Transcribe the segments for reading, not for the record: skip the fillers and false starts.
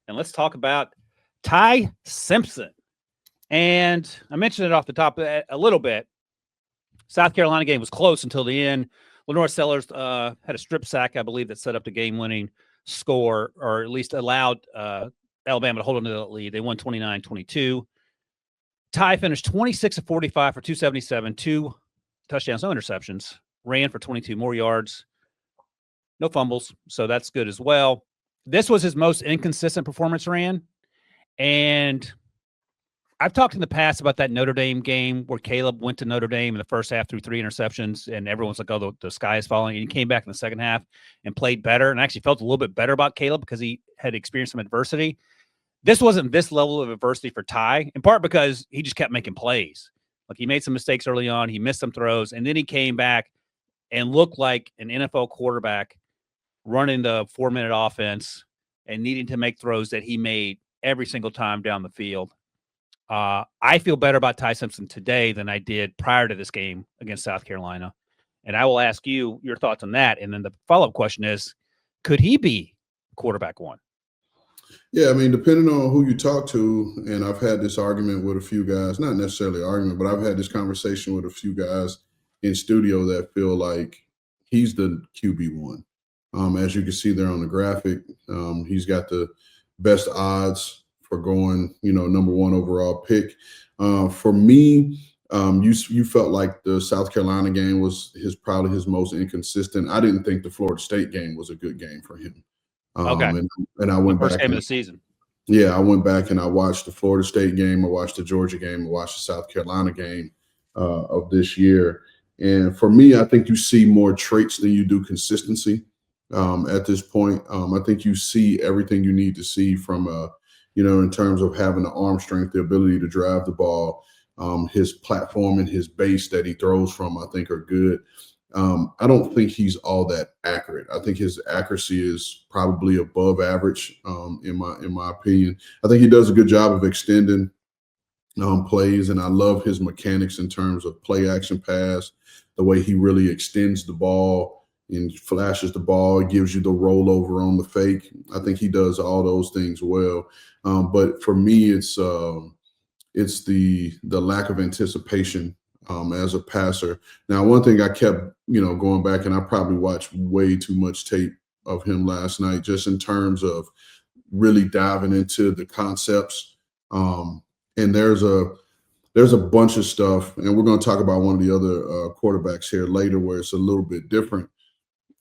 and let's talk about Ty Simpson. And I mentioned it off the top a little bit. South Carolina game was close until the end. Lenore Sellers had a strip sack, I believe, that set up the game-winning score, or at least allowed Alabama to hold on to the lead. They won 29-22. Ty finished 26 of 45 for 277, 2 touchdowns, no interceptions, ran for 22 more yards, no fumbles, so that's good as well. This was his most inconsistent performance, Ran, and I've talked in the past about that Notre Dame game where Caleb went to Notre Dame in the first half through 3 interceptions, and everyone's like, oh, the sky is falling. And he came back in the second half and played better, and actually felt a little bit better about Caleb because he had experienced some adversity. This wasn't this level of adversity for Ty, in part because he just kept making plays. Like, he made some mistakes early on. He missed some throws, and then he came back and looked like an NFL quarterback running the 4-minute offense and needing to make throws that he made every single time down the field. I feel better about Ty Simpson today than I did prior to this game against South Carolina. And I will ask you your thoughts on that. And then the follow-up question is, could he be quarterback one? Yeah, I mean, depending on who you talk to, and I've had this argument with a few guys, not necessarily argument, but I've had this conversation with a few guys in studio that feel like he's the QB1. As you can see there on the graphic, he's got the best odds for going, number 1 overall pick. For me, you felt like the South Carolina game was probably his most inconsistent. I didn't think the Florida State game was a good game for him. Okay. And I went back. First game of the season. Yeah, I went back and I watched the Florida State game. I watched the Georgia game. I watched the South Carolina game of this year. And for me, I think you see more traits than you do consistency at this point. I think you see everything you need to see from in terms of having the arm strength, the ability to drive the ball, his platform and his base that he throws from, I think, are good. I don't think he's all that accurate. I think his accuracy is probably above average, in my opinion. I think he does a good job of extending plays, and I love his mechanics in terms of play action pass, the way he really extends the ball and flashes the ball, gives you the rollover on the fake. I think he does all those things well. But for me, it's the lack of anticipation as a passer. Now, one thing I kept, going back, and I probably watched way too much tape of him last night, just in terms of really diving into the concepts. And there's a bunch of stuff, and we're going to talk about one of the other quarterbacks here later where it's a little bit different.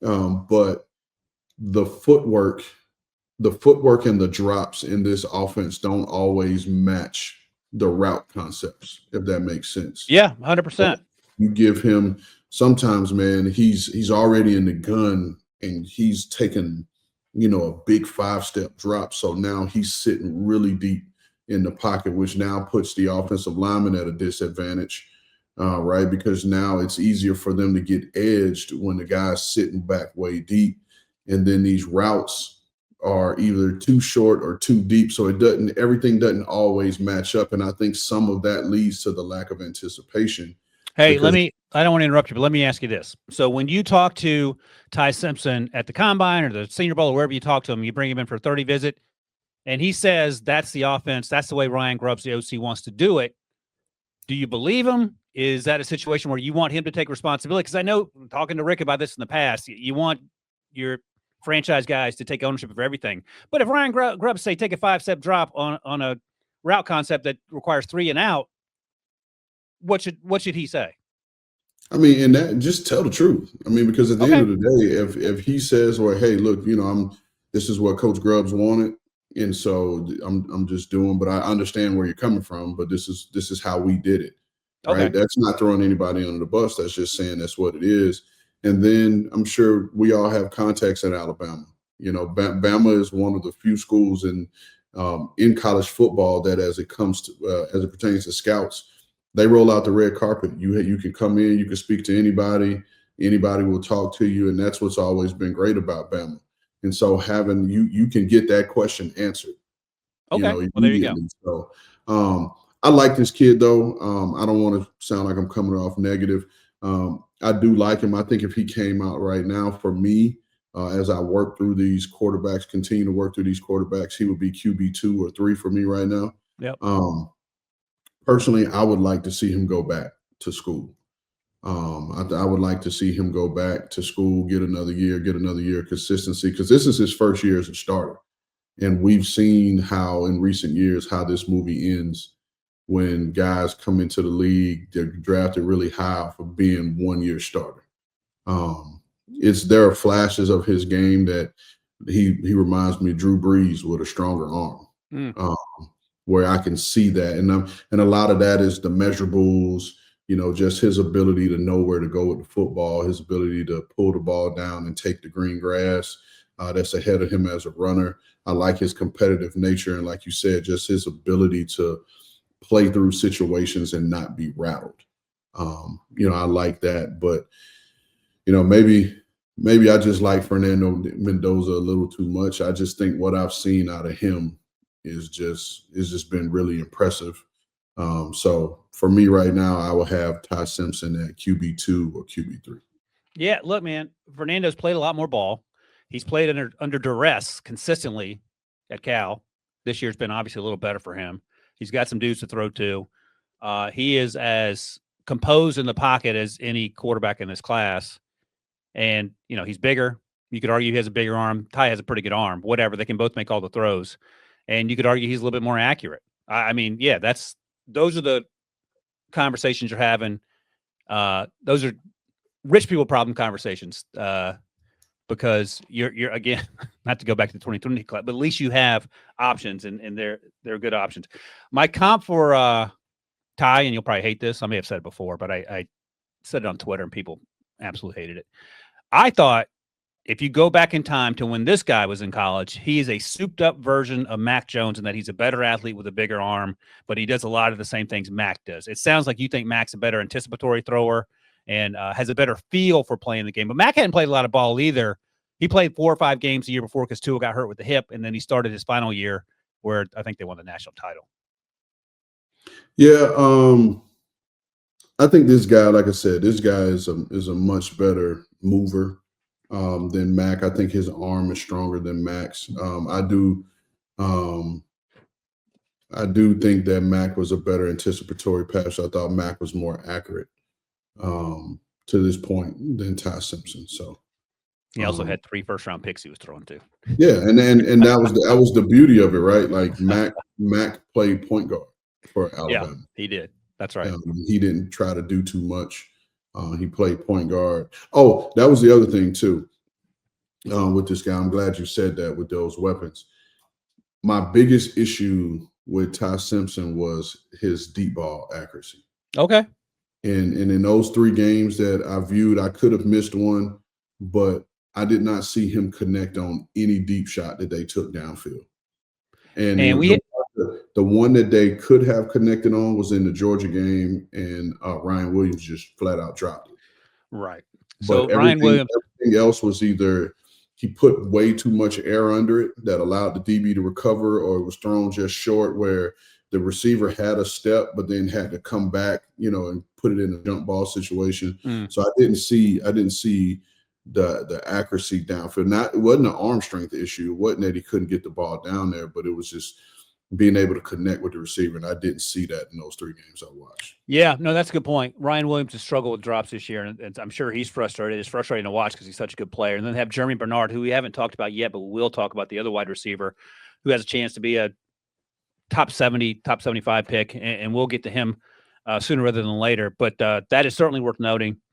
But the footwork and the drops in this offense don't always match the route concepts, if that makes sense. Yeah, 100%. You give him sometimes, man, he's already in the gun and he's taken, a big 5-step drop. So now he's sitting really deep in the pocket, which now puts the offensive lineman at a disadvantage, right? Because now it's easier for them to get edged when the guy's sitting back way deep. And then these routes are either too short or too deep. So everything doesn't always match up. And I think some of that leads to the lack of anticipation. Hey, I don't want to interrupt you, but let me ask you this. So when you talk to Ty Simpson at the Combine or the Senior Bowl or wherever you talk to him, you bring him in for a 30 visit, and he says that's the offense, that's the way Ryan Grubbs, the OC, wants to do it. Do you believe him? Is that a situation where you want him to take responsibility? Because I know, talking to Rick about this in the past, you want your franchise guys to take ownership of everything. But if Ryan Grubbs say take a 5-step drop on a route concept that requires 3 and out, what should he say? I mean, and that, just tell the truth. I mean, because at the end of the day, if he says, well, hey, look, this is what Coach Grubbs wanted, and so I'm just doing, but I understand where you're coming from, but this is how we did it. Right? Okay. That's not throwing anybody under the bus. That's just saying that's what it is. And then I'm sure we all have contacts at Alabama. Bama is one of the few schools in college football that, as it pertains to scouts, they roll out the red carpet. You can come in, you can speak to anybody will talk to you, and that's what's always been great about Bama. And so having you can get that question answered. Okay, well, there you go. So I like this kid, though. I don't want to sound like I'm coming off negative. I do like him. I think if he came out right now, for me, as I work through these quarterbacks, continue to work through these quarterbacks, he would be QB 2 or 3 for me right now. Yep. Personally, I would like to see him go back to school. I would like to see him go back to school, get another year of consistency, because this is his first year as a starter. And we've seen how in recent years how this movie ends when guys come into the league, they're drafted really high for being 1-year starter. There are flashes of his game that he reminds me of Drew Brees with a stronger arm, where I can see that, and a lot of that is the measurables, just his ability to know where to go with the football, his ability to pull the ball down and take the green grass that's ahead of him as a runner. I like his competitive nature, and like you said, just his ability to play through situations and not be rattled. I like that, but maybe I just like Fernando Mendoza a little too much. I just think what I've seen out of him is just been really impressive. So for me right now, I will have Ty Simpson at QB2 or QB3. Yeah, look, man, Fernando's played a lot more ball. He's played under duress consistently at Cal. This year's been obviously a little better for him. He's got some dudes to throw to. He is as composed in the pocket as any quarterback in this class. And, he's bigger. You could argue he has a bigger arm. Ty has a pretty good arm. Whatever. They can both make all the throws. And you could argue he's a little bit more accurate. I mean, yeah, those are the conversations you're having. Those are rich people problem conversations. Because you're again, not to go back to the 2020 club, but at least you have options, and they're good options. My comp for Ty, and you'll probably hate this. I may have said it before, but I said it on Twitter, and people absolutely hated it. I thought if you go back in time to when this guy was in college, he is a souped-up version of Mac Jones in that he's a better athlete with a bigger arm, but he does a lot of the same things Mac does. It sounds like you think Mac's a better anticipatory thrower and has a better feel for playing the game. But Mac hadn't played a lot of ball either. He played 4 or 5 games a year before because Tua got hurt with the hip, and then he started his final year where I think they won the national title. Yeah, I think this guy, like I said, is a much better mover than Mac. I think his arm is stronger than Mac's. I do think that Mac was a better anticipatory passer. I thought Mac was more accurate to this point than Ty Simpson. So he also had 3 first-round picks he was throwing to. Yeah, and that was the beauty of it, right? Like Mac played point guard for Alabama. Yeah, he did. That's right. He didn't try to do too much. He played point guard. Oh, that was the other thing too with this guy. I'm glad you said that with those weapons. My biggest issue with Ty Simpson was his deep ball accuracy. Okay. And in those 3 games that I viewed, I could have missed one, but I did not see him connect on any deep shot that they took downfield. And the one that they could have connected on was in the Georgia game, and Ryan Williams just flat out dropped it. Right. But everything else was either he put way too much air under it that allowed the DB to recover, or it was thrown just short where the receiver had a step but then had to come back, and put it in a jump ball situation. So I didn't see the accuracy downfield. It wasn't an arm strength issue. It wasn't that he couldn't get the ball down there, but it was just being able to connect with the receiver, and I didn't see that in those 3 games I watched. Yeah, no, that's a good point. Ryan Williams has struggled with drops this year, and I'm sure he's frustrated. It's frustrating to watch because he's such a good player. And then have Jeremy Bernard, who we haven't talked about yet, but we'll talk about, the other wide receiver, who has a chance to be a top 70, top 75 pick, and we'll get to him sooner rather than later. But that is certainly worth noting.